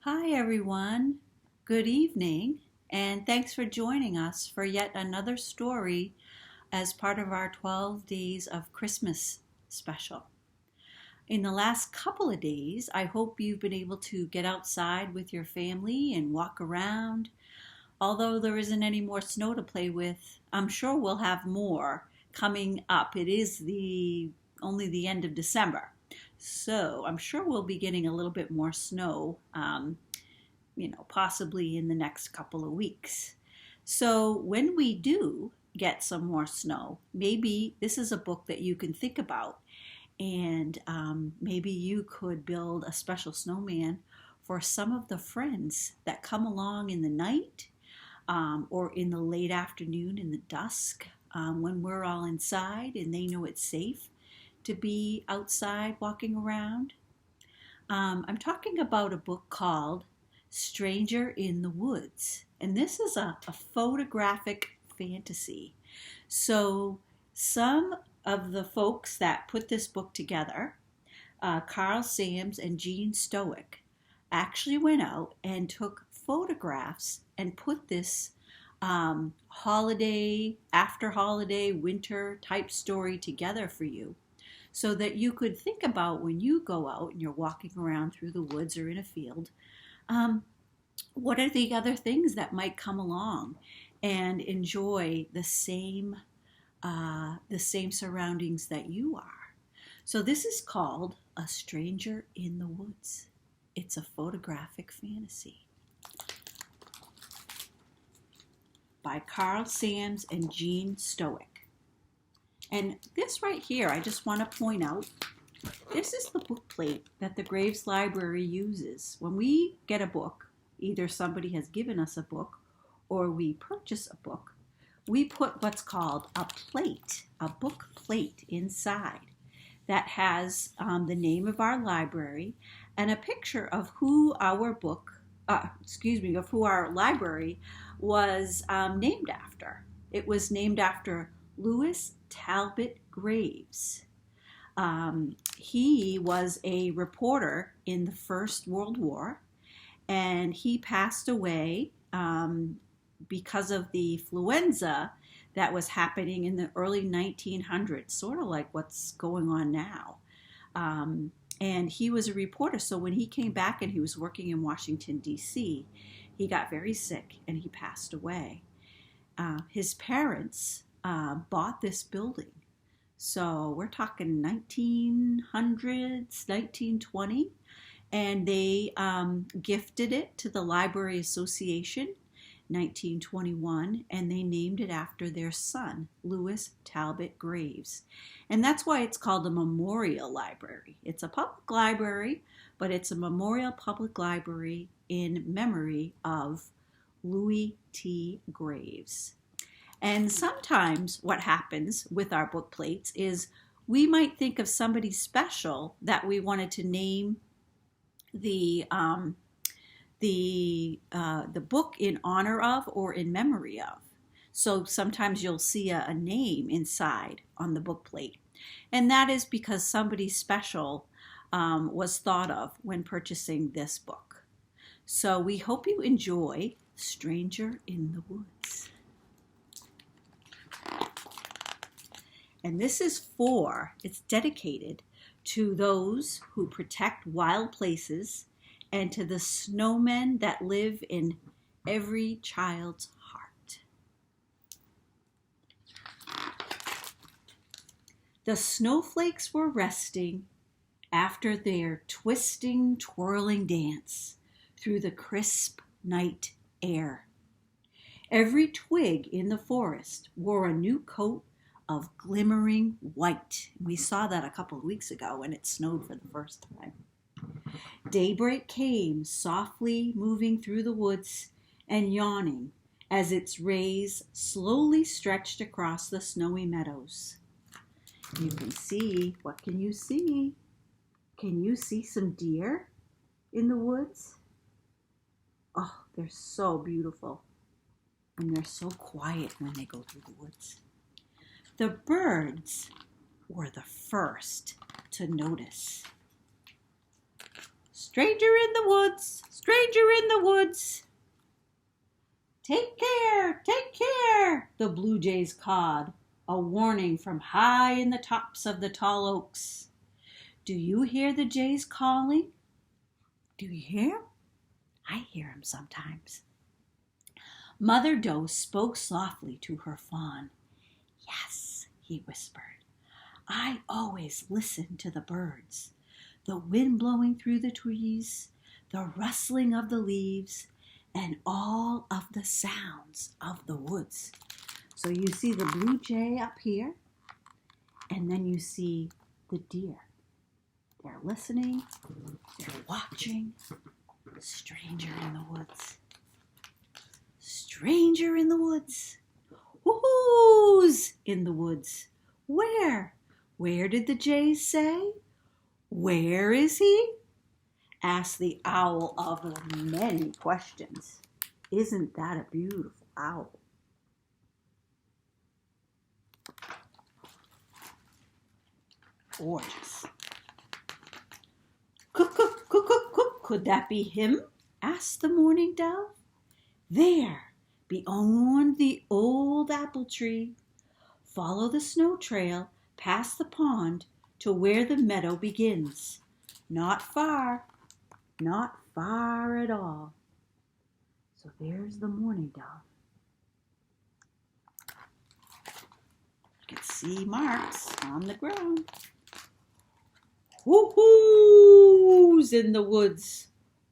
Hi, everyone. Good evening, and thanks for joining us for yet another story as part of our 12 Days of Christmas special. In the last couple of days, I hope you've been able to get outside with your family and walk around. Although there isn't any more snow to play with, I'm sure we'll have more coming up. It is the only the end of December. So I'm sure we'll be getting a little bit more snow possibly in the next couple of weeks. So when we do get some more snow, maybe this is a book that you can think about, and maybe you could build a special snowman for some of the friends that come along in the night or in the late afternoon in the dusk when we're all inside and they know it's safe to be outside walking around. I'm talking about a book called Stranger in the Woods. And this is a photographic fantasy. So some of the folks that put this book together, Carl Sams and Gene Stoic, actually went out and took photographs and put this holiday, after holiday, winter type story together for you so that you could think about when you go out and you're walking around through the woods or in a field, what are the other things that might come along and enjoy the same surroundings that you are. So this is called A Stranger in the Woods. It's a photographic fantasy by Carl Sams and Gene Stoic. And this right here, I just want to point out, this is the book plate that the Graves Library uses. When we get a book, either somebody has given us a book or we purchase a book, we put what's called a plate, a book plate inside that has the name of our library and a picture of who our of who our library was named after. It was named after Lewis Talbot Graves. He was a reporter in the First World War, and he passed away because of the influenza that was happening in the early 1900s, sort of like what's going on now. And he was a reporter, so when he came back and he was working in Washington, D.C., he got very sick and he passed away. His parents bought this building. So we're talking 1900s, 1920, and they gifted it to the Library Association 1921, and they named it after their son, Lewis Talbot Graves. And that's why it's called a memorial library. It's a public library, but it's a memorial public library in memory of Louis T. Graves. And sometimes what happens with our book plates is we might think of somebody special that we wanted to name the book in honor of or in memory of. So sometimes you'll see a name inside on the book plate. And that is because somebody special was thought of when purchasing this book. So we hope you enjoy Stranger in the Woods. And this is it's dedicated to those who protect wild places and to the snowmen that live in every child's heart. The snowflakes were resting after their twisting, twirling dance through the crisp night air. Every twig in the forest wore a new coat of glimmering white. We saw that a couple of weeks ago when it snowed for the first time. Daybreak came, softly moving through the woods and yawning as its rays slowly stretched across the snowy meadows. You can see, what can you see? Can you see some deer in the woods? Oh, they're so beautiful. And they're so quiet when they go through the woods. The birds were the first to notice. Stranger in the woods, stranger in the woods." Take care, the blue jays cawed, a warning from high in the tops of the tall oaks. Do you hear the jays calling? Do you hear 'em? I hear 'em sometimes. Mother Doe spoke softly to her fawn. Yes, he whispered, I always listen to the birds, the wind blowing through the trees, the rustling of the leaves, and all of the sounds of the woods. So you see the blue jay up here, and then you see the deer. They're listening, they're watching. Stranger in the woods. Stranger in the woods. Who's in the woods? Where? Where did the jays say? Where is he? Asked the owl of many questions. Isn't that a beautiful owl? Gorgeous. Cook, cook, cook, cook, cook. Could that be him? Asked the mourning dove. There, beyond the old apple tree. Follow the snow trail past the pond to where the meadow begins. Not far at all. So there's the mourning dove. You can see marks on the ground. Who's in the woods?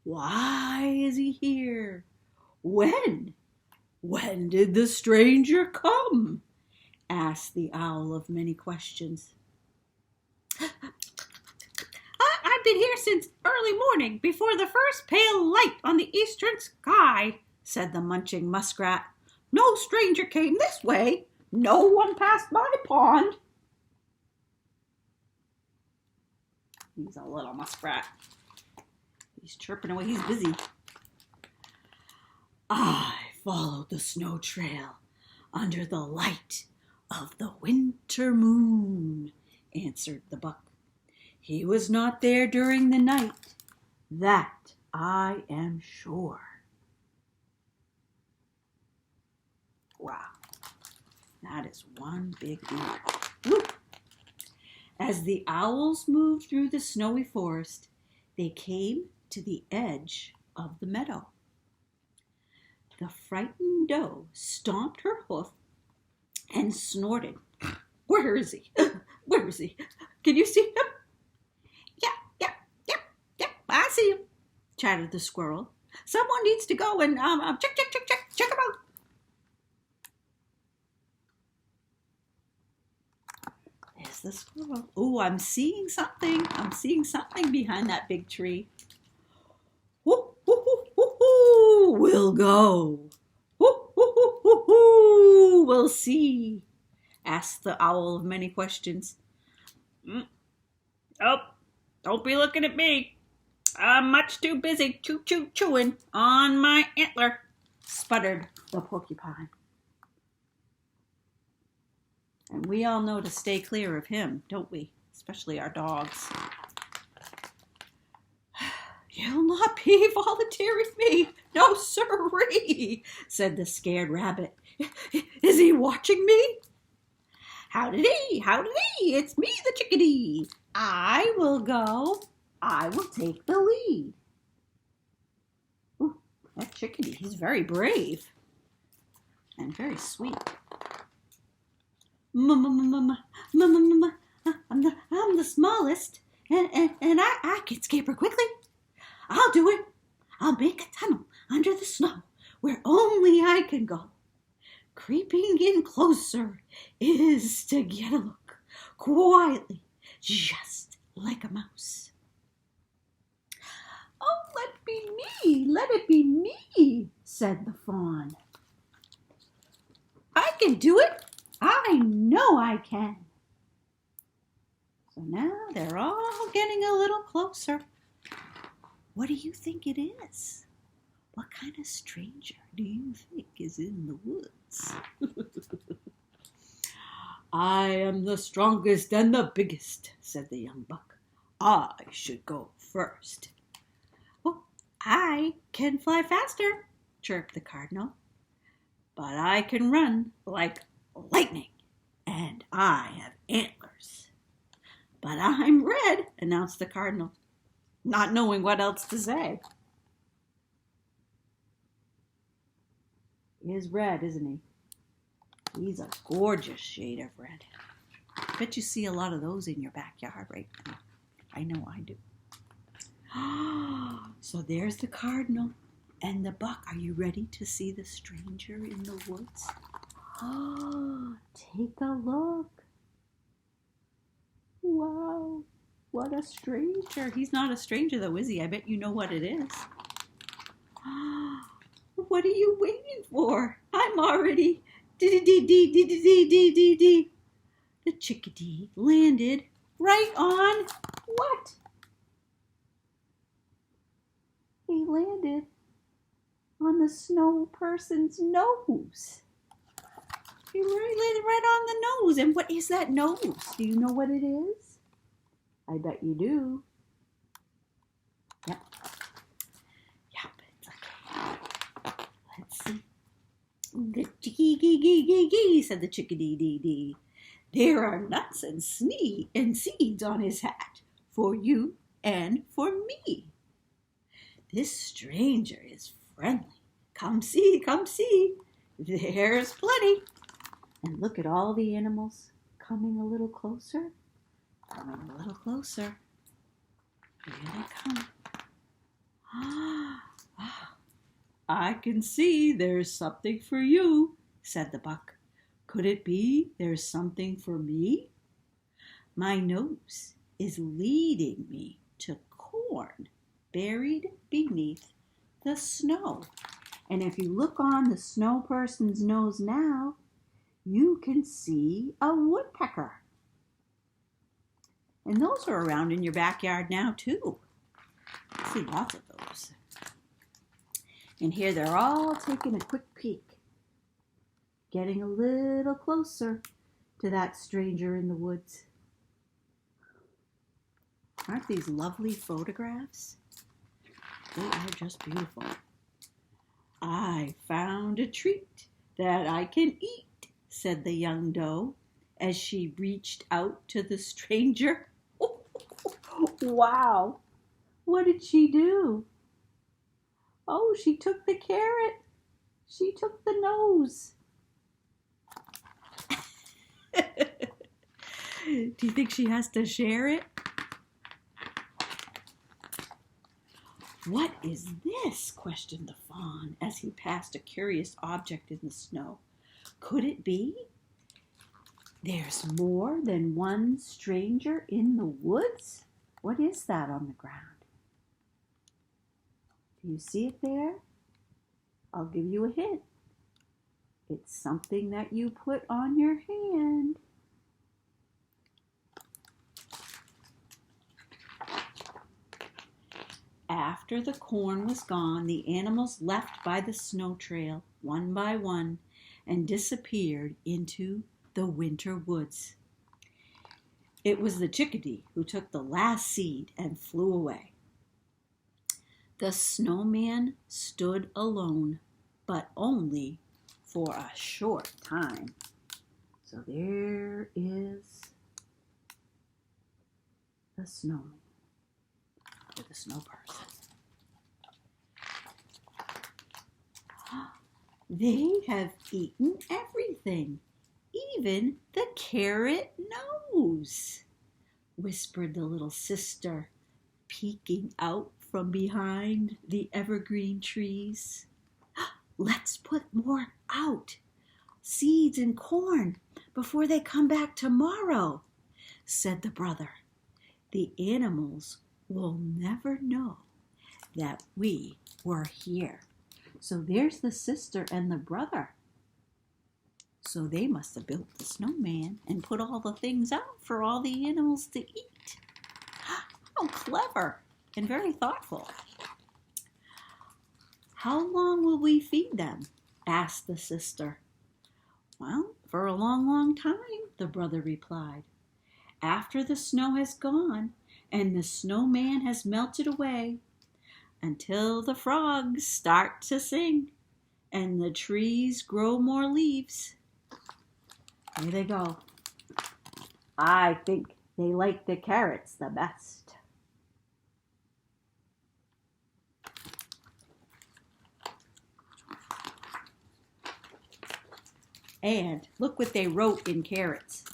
Why is he here? When? When did the stranger come? Asked the owl of many questions. I've been here since early morning, before the first pale light on the eastern sky, said the munching muskrat. No stranger came this way. No one passed my pond. He's a little muskrat. He's chirping away. He's busy. I followed the snow trail under the light of the winter moon, answered the buck. He was not there during the night. That I am sure. Wow. That is one big deer. Woo! As the owls moved through the snowy forest, they came to the edge of the meadow. The frightened doe stomped her hoof and snorted. Where is he? Where is he? Can you see him? Yep, I see him, chattered the squirrel. Someone needs to go and check him out. There's the squirrel. Oh, I'm seeing something. I'm seeing something behind that big tree. Whoo, whoo, whoo, whoo, whoo. We'll go. Whoo, whoo, whoo, whoo, whoo. We'll see, asked the owl of many questions. Oh, don't be looking at me. I'm much too busy chewing on my antler, sputtered the porcupine. And we all know to stay clear of him, don't we? Especially our dogs. You'll not be volunteering me. No, sirree, said the scared rabbit. Is he watching me? Howdy, it's me, the chickadee. I will go. I will take the lead. Ooh, that chickadee, he's very brave and very sweet. I'm the smallest, and I can scamper quickly. I'll do it. I'll make a tunnel under the snow where only I can go. Creeping in closer is to get a look, quietly, just like a mouse. Oh, let it be me, said the fawn. I can do it. I know I can. So now they're all getting a little closer. What do you think it is? What kind of stranger do you think is in the woods? I am the strongest and the biggest, said the young buck. I should go first. Oh, I can fly faster, chirped the cardinal, but I can run like lightning, and I have antlers. But I'm red, announced the cardinal, not knowing what else to say. He is red, isn't he? He's a gorgeous shade of red. I bet you see a lot of those in your backyard right now. I know I do. So there's the cardinal and the buck. Are you ready to see the stranger in the woods? Take a look. Wow, what a stranger. He's not a stranger though, is he? I bet you know what it is. What are you waiting for? I'm already... The chickadee landed right on what? He landed on the snow person's nose. He landed right on the nose. And what is that nose? Do you know what it is? I bet you do. Yep. It's okay. Let's see. The gee, said the chickadee. There are nuts and seeds on his hat for you and for me. This stranger is friendly. Come see. There's plenty. And look at all the animals coming a little closer. Here they come. I can see there's something for you, said the buck. Could it be there's something for me? My nose is leading me to corn buried beneath the snow. And if you look on the snow person's nose now, you can see a woodpecker. And those are around in your backyard now too. I see lots of those. And here they're all taking a quick peek, getting a little closer to that stranger in the woods. Aren't these lovely photographs? They are just beautiful. I found a treat that I can eat, said the young doe as she reached out to the stranger. Wow! What did she do? Oh, she took the carrot. She took the nose. Do you think she has to share it? What is this? Questioned the fawn as he passed a curious object in the snow. Could it be there's more than one stranger in the woods? What is that on the ground? Do you see it there? I'll give you a hint. It's something that you put on your hand. After the corn was gone, the animals left by the snow trail, one by one, and disappeared into the winter woods. It was the chickadee who took the last seed and flew away. The snowman stood alone, but only for a short time. So there is the snowman, or the snow person. They have eaten everything, even the carrot nose, whispered the little sister, peeking out from behind the evergreen trees. Let's put more out, seeds and corn, before they come back tomorrow, said the brother. The animals will never know that we were here. So there's the sister and the brother. So they must have built the snowman and put all the things out for all the animals to eat. How clever and very thoughtful. How long will we feed them? Asked the sister. Well, for a long, long time, the brother replied. After the snow has gone and the snowman has melted away, until the frogs start to sing and the trees grow more leaves. There they go. I think they like the carrots the best. And look what they wrote in carrots.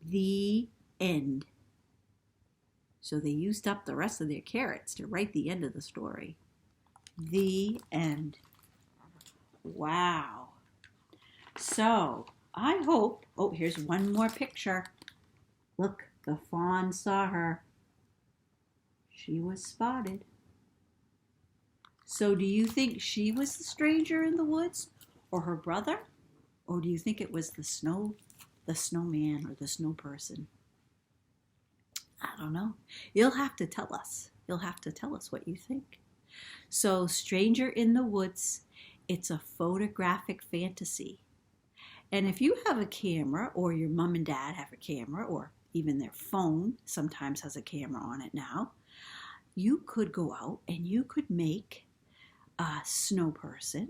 The end. So they used up the rest of their carrots to write the end of the story. The end. Wow. So I hope, oh, here's one more picture. Look, the fawn saw her. She was spotted. So do you think she was the stranger in the woods, or her brother? Or do you think it was the snowman or the snow person? I don't know. You'll have to tell us. You'll have to tell us what you think. So, Stranger in the Woods, it's a photographic fantasy. And if you have a camera, or your mom and dad have a camera, or even their phone sometimes has a camera on it now, you could go out and you could make a snow person,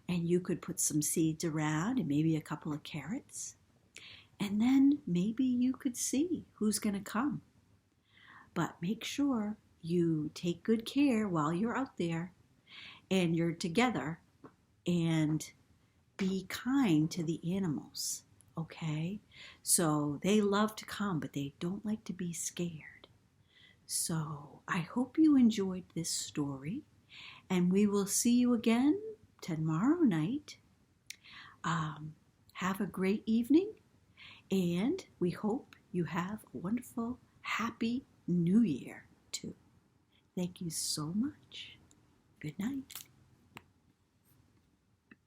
and you could put some seeds around and maybe a couple of carrots. And then maybe you could see who's going to come. But make sure you take good care while you're out there and you're together, and be kind to the animals, okay? So they love to come, but they don't like to be scared. So I hope you enjoyed this story, and we will see you again tomorrow night. Have a great evening, and we hope you have a wonderful, happy New Year too. Thank you so much. Good night.